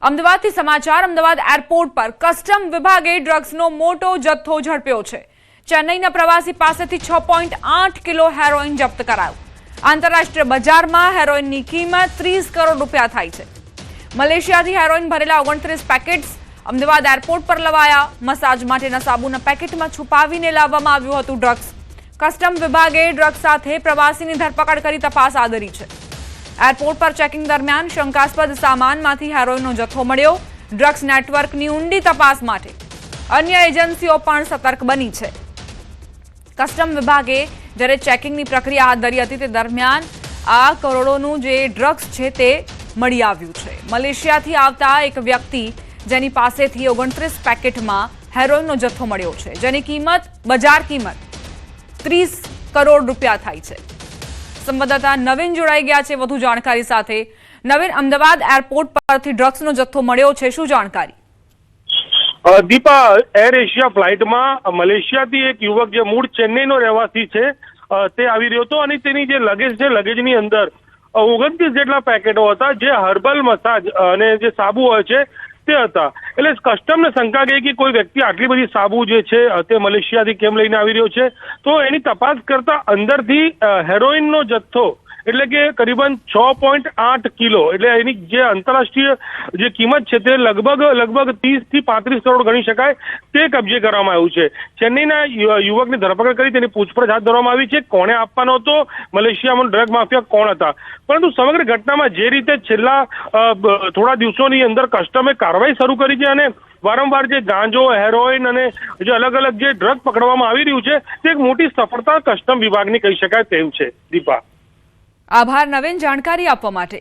અમદાવાદથી સમાચાર। અમદાવાદ એરપોર્ટ પર કસ્ટમ વિભાગે ડ્રગ્સનો મોટો જથ્થો ઝડપ્યો છે। ચેન્નઈના પ્રવાસી પાસેથી 6.8 કિલો હેરોઇન જપ્ત કરાયો। આંતરરાષ્ટ્રીય બજારમાં હેરોઇનની કિંમત 30 કરોડ રૂપિયા થાય છે। મલેશિયાથી હેરોઇન ભરેલા 29 પેકેટ્સ અમદાવાદ એરપોર્ટ પર લવાયા। મસાજ માટેના સાબુના પેકેટમાં છુપાવીને લાવવામાં આવ્યું હતું ડ્રગ્સ। કસ્ટમ વિભાગે ડ્રગ્સ સાથે પ્રવાસીની ધરપકડ કરી તપાસ હાથ ધરી છે। એરપોર્ટ પર ચેકિંગ દરમિયાન શંકાસ્પદ સામાનમાંથી હેરોઇનનો જથ્થો મળ્યો। ડ્રગ્સ નેટવર્કની ઊંડી તપાસ માટે અન્ય એજન્સીઓ પણ સતર્ક બની છે। કસ્ટમ વિભાગે જ્યારે ચેકિંગની પ્રક્રિયા હાથ ધરી હતી તે દરમિયાન આ કરોડોનું જે ડ્રગ્સ છે તે મળી આવ્યું છે। મલેશિયાથી આવતા એક વ્યક્તિ જેની પાસેથી 29 પેકેટમાં હેરોઇનનો જથ્થો મળ્યો છે, જેની કિંમત બજાર કિંમત 30 કરોડ રૂપિયા થાય છે। સંવાદદાતા નવીન જોડાઈ ગયા છે વધુ જાણકારી સાથે। નવીન, અમદાવાદ એરપોર્ટ પરથી ડ્રગ્સનો જથ્થો મળ્યો છે, શું જાણકારી? દીપા, એર એશિયા ફ્લાઇટમાં મલેશિયાથી એક યુવક જે મૂળ ચેન્નઈનો રહેવાસી છે તે આવી રહ્યો હતો અને તેની જે લગેજ છે લગેજની અંદર 29 જેટલા પેકેટો હતા જે હર્બલ મસાજ અને જે સાબુ હોય છે તે હતા। એટલે કસ્ટમને શંકા ગઈ કે કોઈ વ્યક્તિ આટલી બધી સાબુ જે છે તે મલેશિયાથી કેમ લઈને આવી રહ્યો છે, તો એની તપાસ કરતા અંદરથી હેરોઇનનો જથ્થો એટલે કે કરીબન 6.8 કિલો એટલે એની જે આંતરરાષ્ટ્રીય જે કિંમત છે તે લગભગ 30 થી 35 કરોડ ગણી શકાય તે કબજે કરવામાં આવ્યું છે। ચેન્નઈના યુવકની ધરપકડ કરી તેની પૂછપરછ હાથ ધરવામાં આવી છે। કોણે આપવાનો હતો, મલેશિયામાં ડ્રગ માફિયા કોણ હતા, પરંતુ સમગ્ર ઘટનામાં જે રીતે છેલ્લા થોડા દિવસોની અંદર કસ્ટમે કાર્યવાહી શરૂ કરી છે અને વારંવાર જે ગાંજો, હેરોઇન અને જે અલગ અલગ જે ડ્રગ પકડવામાં આવી રહ્યું છે તે એક મોટી સફળતા કસ્ટમ વિભાગની કહી શકાય તેમ છે। દીપા, આભાર નવીન, જાણકારી આપવા માટે।